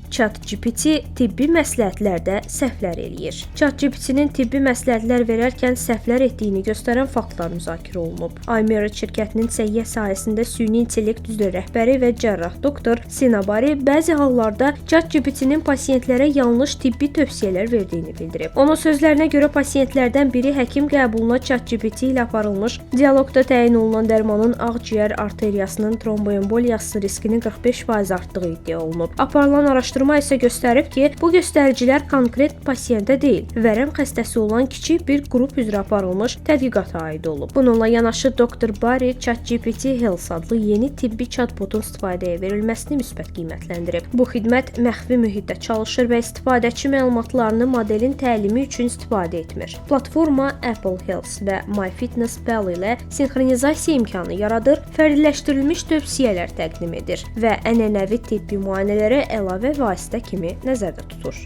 ChatGPT tibbi məsləhətlərdə səhvlər eləyir. ChatGPT-nin tibbi məsləhətlər verərkən səhvlər etdiyini göstərən faktlar müzakirə olunub. iMerit şirkətinin səhiyyə sahəsində süni intellekt üzrə rəhbəri və cərrah doktor Sinabari bəzi hallarda ChatGPT-nin pasiyentlərə yanlış tibbi tövsiyələr verdiyini bildirib. Onun sözlərinə görə pasiyentlərdən biri həkim qəbuluna ChatGPT ilə aparılmış dialoqda təyin olunan dərmanın ağciyər arteriyasının tromboemboliyası riskinin 45% artdığı iddia olunub. Aparılan araşdırma isə göstərib ki, bu göstəricilər konkret pasiyentə deyil, vərəm xəstəsi olan kiçik bir qrup üzrə aparılmış tədqiqata aid olub. Bununla yanaşı Dr. Barry ChatGPT Health adlı yeni tibbi chatbotun istifadəyə verilməsini müsbət qiymətləndirib. Bu xidmət məxfi mühitdə çalışır və istifadəçi məlumatlarını modelin təlimi üçün istifadə etmir. Platforma Apple Health və MyFitnessPal ilə sinxronizasiya imkanı yaradır, fərdiləşdirilmiş tövsiyələr təqdim edir və ənənəvi tibbi müayinələrə əlavə vasitə kimi nəzərdə tutur.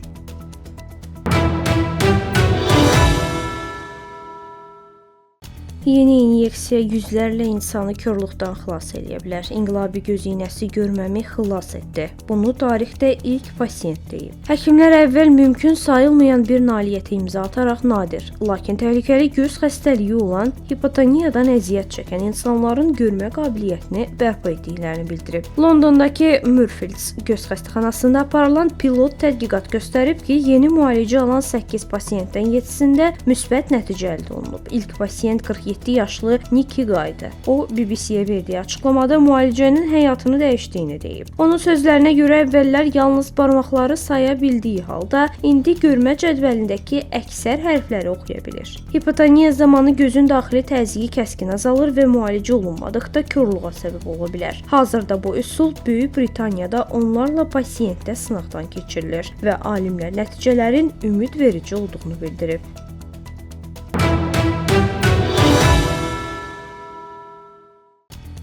Yeni inyeksiya yüzlərlə insanı korluqdan xilas edə bilər. İnqilabi göz iynəsi görməmi xilas etdi. Bunu tarixdə ilk pasiyent deyib. Həkimlər əvvəl mümkün sayılmayan bir nailiyyətə imza ataraq nadir, lakin təhlükəli göz xəstəliyi olan hipotoniyadan əziyyət çəkən insanların görmə qabiliyyətini bərpa etdiklərini bildirib. Londondakı Murfields göz xəstəxanasında aparılan pilot tədqiqat göstərib ki, yeni müalicə alan 8 pasiyentdən 7-sində müsbət nəticə əldə olunub. İlk pasiyent 47 yaşlı Nikki Guy'dı. O, BBC-yə verdiyi açıqlamada müalicənin həyatını dəyişdiyini deyib. Onun sözlərinə görə əvvəllər yalnız barmaqları saya bildiyi halda, indi görmə cədvəlindəki əksər hərfləri oxuya bilir. Hipotoniya zamanı gözün daxili təzyiqi kəskin azalır və müalicə olunmadıqda korluğa səbəb ola bilər. Hazırda bu üsul Böyük Britaniyada onlarla pasiyentdə sınaqdan keçirilir və alimlər nəticələrin ümidverici olduğunu bildirib.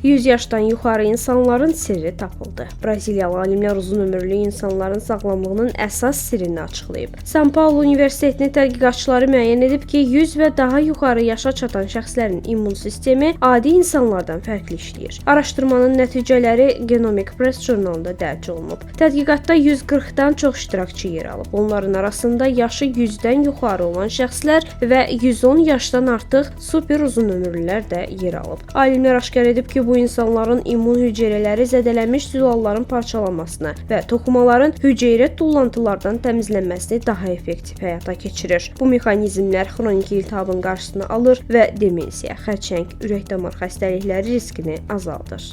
100 yaşdan yuxarı insanların sirri tapıldı. Braziliyalı alimlər uzun ömürlü insanların sağlamlığının əsas sirrini açıqlayıb. São Paulo Universitetinin tədqiqatçıları müəyyən edib ki, 100 və daha yuxarı yaşa çatan şəxslərin immun sistemi adi insanlardan fərqli işləyir. Araşdırmanın nəticələri Genomic Press jurnalında dərc olunub. Tədqiqatda 140-dan çox iştirakçı yer alıb. Onların arasında yaşı 100-dən yuxarı olan şəxslər və 110 yaşdan artıq super uzun ömürlülər də yer alıb. Alimlər aşkar edib ki, bu insanların immun hüceyrələri zədələnmiş zülalların parçalanmasını və toxumaların hüceyrə tullantılardan təmizlənməsini daha effektiv həyata keçirir. Bu mexanizmlər xronik iltihabın qarşısını alır və demensiya, xərçəng, ürək-damar xəstəlikləri riskini azaldır.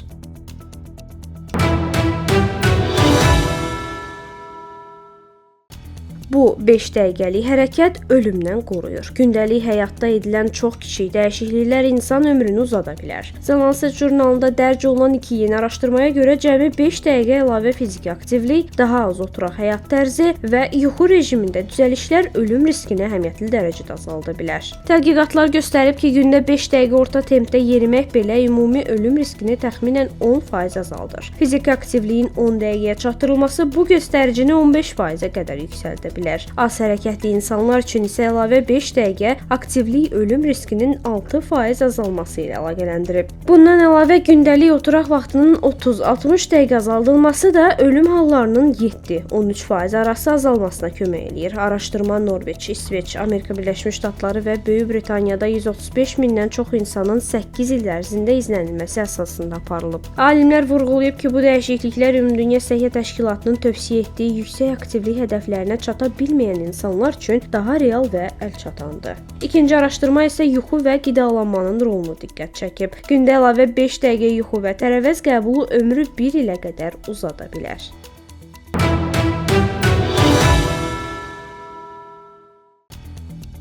Bu 5 dəqiqəlik hərəkət ölümdən qoruyur. Gündəlik həyatda edilən çox kiçik dəyişikliklər insan ömrünü uzada bilər. The Lancet jurnalında dərc olunan 2 yeni araşdırmaya görə cəmi 5 dəqiqə əlavə fiziki aktivlik, daha az oturaq həyat tərzi və yuxu rejimində düzəlişlər ölüm riskini əhəmiyyətli dərəcədə azalda bilər. Tədqiqatlar göstərib ki, gündə 5 dəqiqə orta tempdə yerimək belə ümumi ölüm riskini təxminən 10% azaldır. Fiziki aktivliyin 10 dəqiqəyə çatdırılması bu göstəricini 15%-ə qədər yüksəldə bilər. Az hərəkətli insanlar üçün isə əlavə 5 dəqiqə aktivlik ölüm riskinin 6% azalması ilə əlaqələndirib. Bundan əlavə gündəlik oturaq vaxtının 30-60 dəqiqə azaldılması da ölüm hallarının 7-13% arası azalmasına kömək eləyir. Araşdırma Norveç, İsveç, Amerika Birləşmiş Ştatları və Böyük Britaniyada 135 mindən çox insanın 8 il ərzində izlənilməsi əsasında aparılıb. Alimlər vurğulayıb ki, bu dəyişikliklər Ümumdünya Səhiyyə Təşkilatının tövsiyə etdiyi yüksək aktivlik hədəflərinə çata bilməyən insanlar üçün daha real və əlçatandır. İkinci araşdırma isə yuxu və qidalanmanın rolunu diqqət çəkib. Gündə əlavə 5 dəqiqə yuxu və tərəvəz qəbulu ömrü 1 ilə qədər uzada bilər.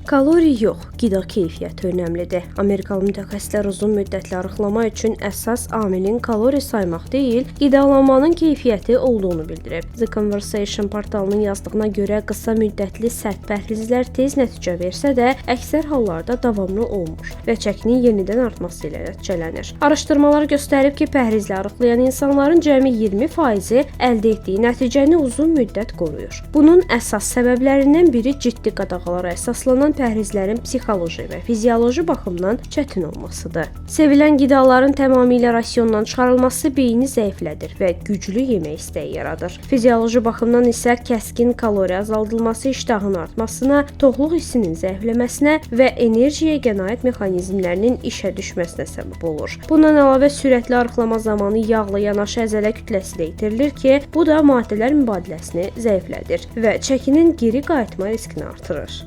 Kalori yox, qida keyfiyyəti önəmlidir. Amerikalı mütəxəssislər uzun müddətli arıqlama üçün əsas amilin kalori saymaq deyil, qidalanmanın keyfiyyəti olduğunu bildirib. The Conversation portalının yazdığına görə qısa müddətli sərt pəhrizlər tez nəticə versə də, əksər hallarda davamlı olmur və çəkinin yenidən artması ilə nəticələnir. Araşdırmalar göstərib ki, pəhrizlə arıqlayan insanların cəmi 20%-i əldə etdiyi nəticəni uzun müddət qoruyur. Bunun əsas səbəblərindən biri ciddi qadağalara əsaslanan pəhrizlərin psixoloji və fizioloji baxımdan çətin olmasıdır. Sevilən qidaların tamamilə rasiondan çıxarılması beyni zəiflədir və güclü yemək istəyi yaradır. Fizioloji baxımdan isə kəskin kalori azaldılması iştahın artmasına, toxluq hissinin zəifləməsinə və enerjiyə qənaət mexanizmlərinin işə düşməsinə səbəb olur. Bundan əlavə sürətli arıqlama zamanı yağla yanaşı əzələ kütləsi də itirilir ki, bu da maddələr mübadiləsini zəiflədir və çəkinin geri qayıtma riskini artırır.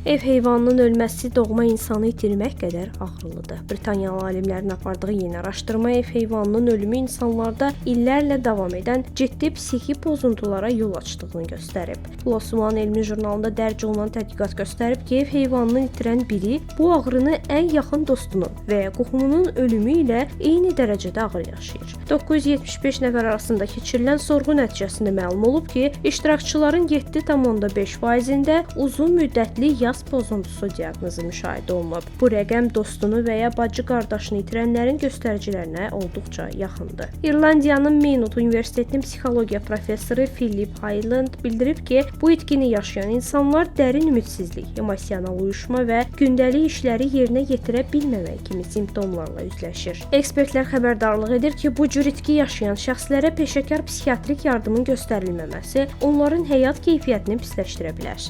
Ev heyvanının ölməsi doğma insanı itirmək qədər ağrılıdır. Britaniyalı alimlərin apardığı yeni araşdırma ev heyvanının ölümü insanlarda illərlə davam edən ciddi psixi pozuntulara yol açdığını göstərib. PLOS ONE elmi jurnalında dərc olunan tədqiqat göstərib ki, ev heyvanını itirən biri bu ağrını ən yaxın dostunun və ya qohumunun ölümü ilə eyni dərəcədə ağır yaşayır. 975 nəfər arasında keçirilən sorğu nəticəsində məlum olub ki, iştirakçıların 7,5%-ində uzun müddətli yas pozuntusu diaqnozu müşahidə olunub. Bu rəqəm dostunu və ya bacı-qardaşını itirənlərin göstəricilərinə olduqca yaxındır. İrlandiyanın Maynooth Universitetinin psixologiya professoru Philip Hyland bildirib ki, bu itkini yaşayan insanlar dərin ümidsizlik, emosional uyuşma və gündəlik işləri yerinə yetirə bilməmək kimi simptomlarla üzləşir. Ekspertlər xəbərdarlıq edir ki, bu cür itki yaşayan şəxslərə peşəkar psixiatrik yardımın göstərilməməsi onların həyat keyfiyyətini pisləşdirə bilər.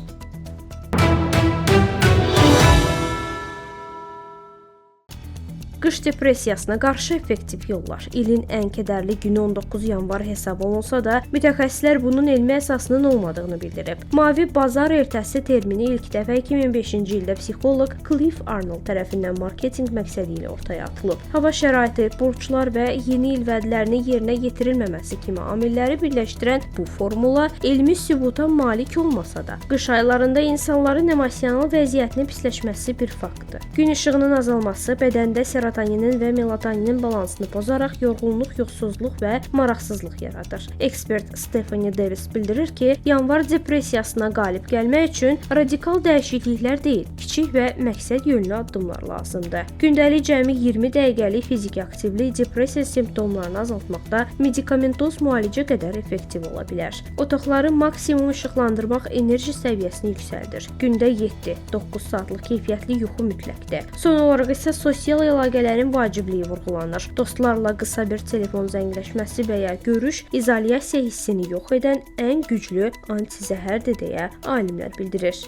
Qış depressiyasına qarşı effektiv yollar. İlin ən kədərli günü 19 yanvar hesab olunsa da, mütəxəssislər bunun elmi əsasının olmadığını bildirib. Mavi bazar ertəsi termini ilk dəfə 2005-ci ildə psixoloq Cliff Arnold tərəfindən marketinq məqsədi ilə ortaya atılıb. Hava şəraiti, borclar və yeni il vədlərinin yerinə yetirilməməsi kimi amilləri birləşdirən bu formula elmi sübuta malik olmasa da, qış aylarında insanların emosional vəziyyətinin pisləşməsi bir faktdır. Gün işığının azalması bədəndə serotonin və melatoninin balansını pozaraq yorğunluq, yuxusuzluq və maraqsızlıq yaradır. Ekspert Stephanie Davis bildirir ki, yanvar depressiyasına qalib gəlmək üçün radikal dəyişikliklər deyil, kiçik və məqsəd yönlü addımlar lazımdır. Gündəlik cəmi 20 dəqiqəlik fiziki aktivlik depressiya simptomlarını azaltmaqda medikamentoz müalicə qədər effektiv ola bilər. Otaqları maksimum işıqlandırmaq enerji səviyyəsini yüksəldir. Gündə 7-9 saatlıq keyfiyyətli yuxu mütləqdir. Son olaraq isə sosial əlaqələrin vacibliyi vurğulanır. Dostlarla qısa bir telefon zəngləşməsi və ya görüş izolyasiya hissini yox edən ən güclü antizəhərdir deyə alimlər bildirir.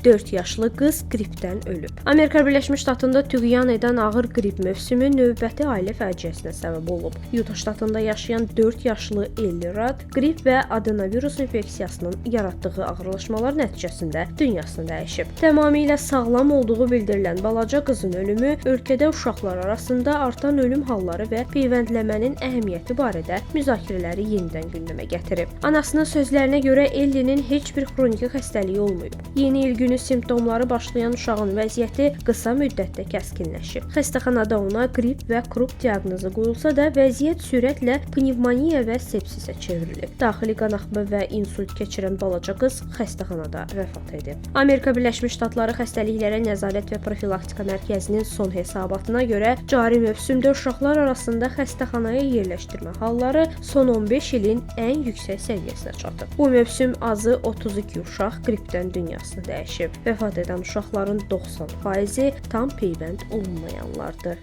4 yaşlı qız qripdən ölüb. Amerika Birləşmiş Ştatında tüğyan edən ağır qrip mövsümü növbəti ailə fəciəsinə səbəb olub. Utah ştatında yaşayan 4 yaşlı Ellie Rudd qrip və adenovirus infeksiyasının yaratdığı ağırlaşmalar nəticəsində dünyasını dəyişib. Tamamilə sağlam olduğu bildirilən balaca qızın ölümü ölkədə uşaqlar arasında artan ölüm halları və peyvəndləmənin əhəmiyyəti barədə müzakirələri yenidən gündəmə gətirib. Anasının sözlərinə görə Ellie'nin heç bir xroniki xəstəliyi olmayıb. Yeni il günü simptomları başlayan uşağın vəziyyəti qısa müddətdə kəskinləşib. Xəstəxanada ona qrip və krup diaqnozu qoyulsa da vəziyyət sürətlə pnevmoniya və sepsisə çevrilib. Daxili qanaxma və insult keçirən balaca qız xəstəxanada vəfat edib. Amerika Birləşmiş Ştatları Xəstəliklərə Nəzarət və Profilaktika Mərkəzinin son hesabatına görə cari mövsümdə uşaqlar arasında xəstəxanaya yerləşdirmə halları son 15 ilin ən yüksək səviyyəsinə çatıb. Bu mövsüm azı 32 uşaq qripdən dünyasını dəyişib. Vəfat edən uşaqların 90%-i tam peyvənd olunmayanlardır.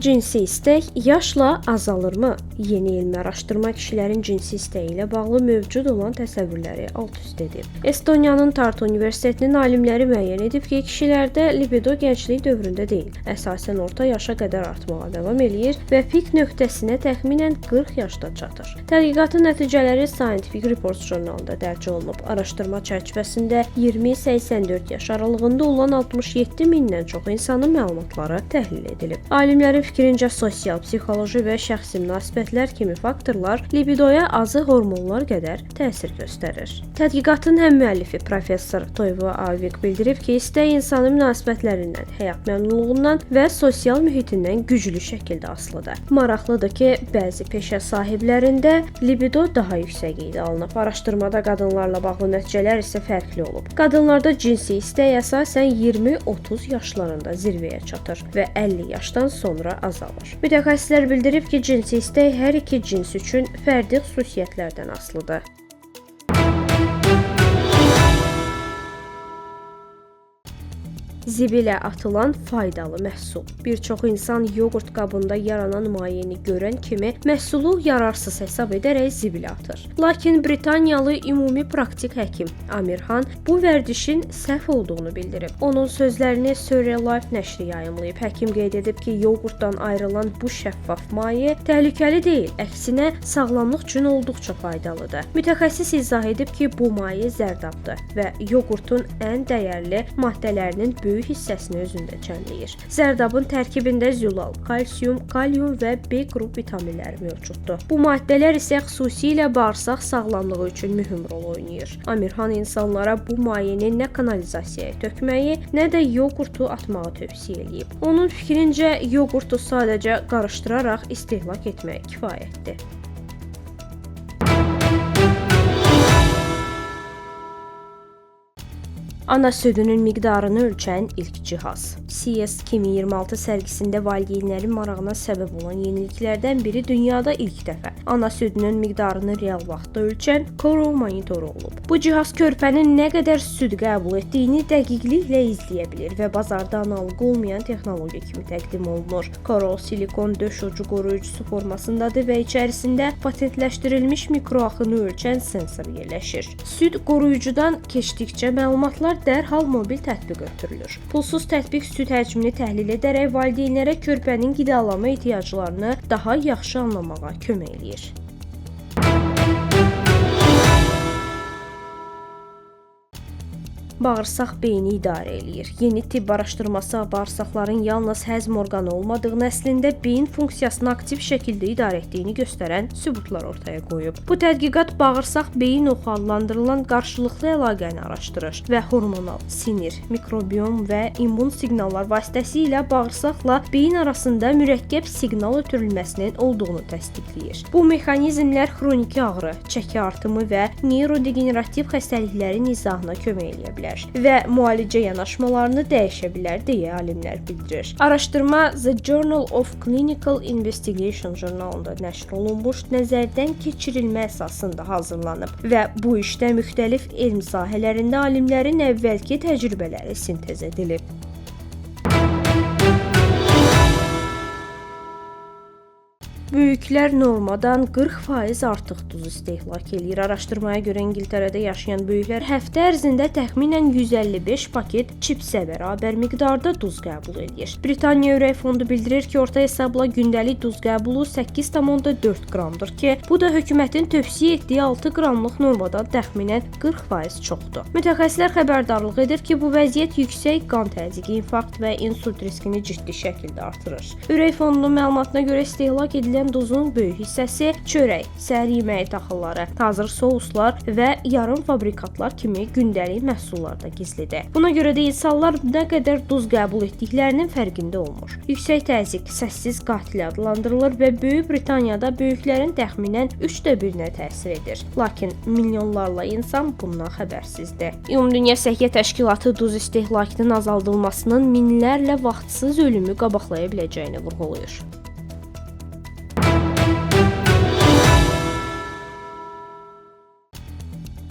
Cinsi istək yaşla azalırmı? Yeni elmi araşdırma kişilərin cinsi istəyi ilə bağlı mövcud olan təsəvvürləri alt-üst edib. Estoniyanın Tartu Universitetinin alimləri müəyyən edib ki, kişilərdə libido gənclik dövründə deyil, əsasən orta yaşa qədər artmağa davam eləyir və pik nöqtəsinə təxminən 40 yaşda çatır. Tədqiqatın nəticələri Scientific Reports jurnalında dərc olunub. Araşdırma çərçivəsində 20-84 yaş aralığında olan 67 mindən çox insanın məlumatları təhlil edilib. Alimlərin fikrincə sosial, psixoloji və şəxsi münasibətlər kimi faktorlar libidoya azı hormonlar qədər təsir göstərir. Tədqiqatın həm müəllifi professor Toyvo Avik bildirib ki, istək insanın münasibətlərindən, həyat məmnunluğundan və sosial mühitindən güclü şəkildə asılıdır. Maraqlıdır ki, bəzi peşə sahiblərində libido daha yüksək qeydə alınıb. Araşdırmada qadınlarla bağlı nəticələr isə fərqli olub. Qadınlarda cinsi istək əsasən 20-30 yaşlarında zirvəyə çatır və 50 yaşdan sonra azalır. Mütəxəssislər bildirib ki, cinsi istək hər iki cins üçün fərdi xüsusiyyətlərdən asılıdır. Zibilə atılan faydalı məhsul. Bir çox insan yoğurt qabında yaranan mayeni görən kimi məhsulu yararsız hesab edərək zibilə atır. Lakin Britaniyalı ümumi praktik həkim Amirhan bu vərdişin səhv olduğunu bildirib. Onun sözlərini Surrey Life nəşri yayımlayıb. Həkim qeyd edib ki, yoğurtdan ayrılan bu şəffaf maye təhlükəli deyil, əksinə sağlamlıq üçün olduqca faydalıdır. Mütəxəssis izah edib ki, bu maye zərdabdır və yoğurtun ən dəyərli maddələrinin böyük hissəsini özündə cəmləyir. Zərdabın tərkibində zülal, kalsium, kalium və B qrup vitaminləri mövcuddur. Bu maddələr isə xüsusilə bağırsaq sağlamlığı üçün mühüm rol oynayır. Amirhan insanlara bu mayeni nə kanalizasiyaya tökməyi, nə də yoğurtu atmağı tövsiyə edib. Onun fikrincə, yoğurtu sadəcə qarışdıraraq istehlak etmək kifayətdir. Ana südünün miqdarını ölçən ilk cihaz. CS 2026 sərgisində valideynlərin marağına səbəb olan yeniliklərdən biri dünyada ilk dəfə ana südünün miqdarını real vaxtda ölçən Coro monitoru olub. Bu cihaz körpənin nə qədər süd qəbul etdiyini dəqiqliklə izləyə bilir və bazarda analoq olmayan texnologiya kimi təqdim olunur. Coro silikon döş ucu qoruyucusu formasındadır və içərisində patentləşdirilmiş mikroaxını ölçən sensor yerləşir. Süd qoruyucudan keçdikcə məlumatlar dərhal mobil tətbiq ötürülür. Pulsuz tətbiq süd həcmini təhlil edərək valideynlərə körpənin qidalanma ehtiyaclarını daha yaxşı anlamağa kömək eləyir. Bağırsaq beyni idarə eləyir. Yeni tibb araşdırması bağırsaqların yalnız həzm orqanı olmadığını, əslində beyin funksiyasını aktiv şəkildə idarə etdiyini göstərən sübutlar ortaya qoyub. Bu tədqiqat bağırsaq-beyin oxu adlandırılan qarşılıqlı əlaqəni araşdırır və hormonal, sinir, mikrobiom və immun siqnallar vasitəsilə bağırsaqla beyin arasında mürəkkəb siqnal ötürülməsinin olduğunu təsdiqləyir. Bu mexanizmlər xroniki ağrı, çəki artımı və neyrodegenerativ xəstəliklərin izahına kömək edə bilər və müalicə yanaşmalarını dəyişə bilər deyə alimlər bildirir. Araşdırma The Journal of Clinical Investigation jurnalında nəşr olunmuş nəzərdən keçirilmə əsasında hazırlanıb və bu işdə müxtəlif elm sahələrində alimlərin əvvəlki təcrübələri sintez edilib. Böyüklər normadan 40% artıq duz istehlak eləyir. Araşdırmaya görə İngiltərədə yaşayan böyüklər həftə ərzində təxminən 155 paket çipsə bərabər miqdarda duz qəbul edir. Britaniya Ürək Fondu bildirir ki, orta hesabla gündəlik duz qəbulu 8,4 qramdır ki, bu da hökumətin tövsiyə etdiyi 6 qramlıq normadan təxminən 40% çoxdur. Mütəxəssislər xəbərdarlıq edir ki, bu vəziyyət yüksək qan təzyiqi, infarkt və insult riskini ciddi şəkildə artırır. Ürək Fondunun məlumatına görə istehlak edilən duzun böyük hissəsi çörək, səhər yeməyi taxılları, hazır souslar və yarım fabrikatlar kimi gündəlik məhsullarda gizlidir. Buna görə də insanlar nə qədər duz qəbul etdiklərinin fərqində olmur. Yüksək təzyiq səssiz qatil adlandırılır və Böyük Britaniyada böyüklərin təxminən 1/3-nə təsir edir. Lakin milyonlarla insan bundan xəbərsizdir. Ümumdünya Səhiyyə Təşkilatı duz istehlakının azaldılmasının minlərlə vaxtsız ölümü qabaqlaya biləcəyini vurğulayır.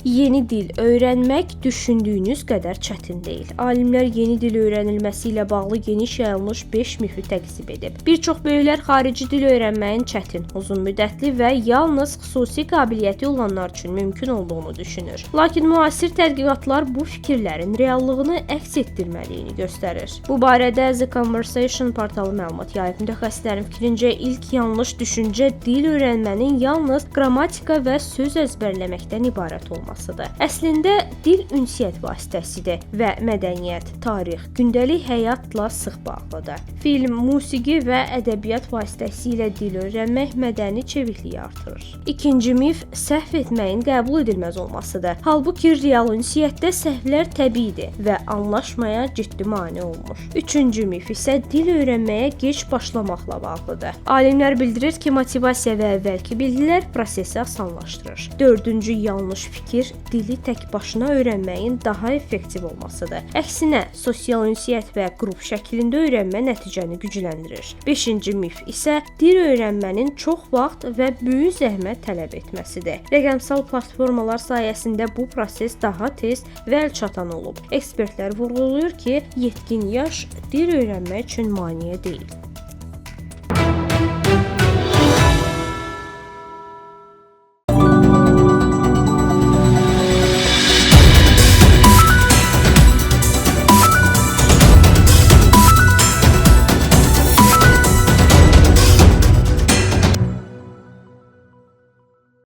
Yeni dil öyrənmək düşündüyünüz qədər çətin deyil. Alimlər yeni dil öyrənilməsi ilə bağlı geniş yayılmış 5 mifi təqsib edib. Bir çox böyüklər xarici dil öyrənməyin çətin, uzunmüddətli və yalnız xüsusi qabiliyyəti olanlar üçün mümkün olduğunu düşünür. Lakin müasir tədqiqatlar bu fikirlərin reallığını əks etdirmədiyini göstərir. Bu barədə The Conversation portalı məlumat yayıb. Mütəxəssislərin fikrincə ilk yanlış düşüncə dil öyrənmənin yalnız qrammatika və söz əzbərləməkdən ibarət olması. olmasıdır. Əslində dil ünsiyyət vasitəsidir və mədəniyyət, tarix, gündəlik həyatla sıx bağlıdır. Film, musiqi və ədəbiyyat vasitəsilə dil öyrənmək mədəni çevikliyi artırır. İkinci mif səhv etməyin qəbul edilməz olmasıdır. Halbuki real ünsiyyətdə səhvlər təbiidir və anlaşmaya ciddi mane olmur. Üçüncü mif isə dil öyrənməyə gec başlamaqla bağlıdır. Alimlər bildirir ki, motivasiya və əvvəlki bildilər prosesi asanlaşdırır. Dördüncü yanlış fikir dili tək başına öyrənməyin daha effektiv olmasıdır. Əksinə, sosial ünsiyyət və qrup şəklində öyrənmə nəticəni gücləndirir. Beşinci mif isə dil öyrənmənin çox vaxt və böyük zəhmət tələb etməsidir. Rəqəmsal platformalar sayəsində bu proses daha tez və əlçatan olub. Ekspertlər vurğulayır ki, yetkin yaş dil öyrənmək üçün maneə deyil.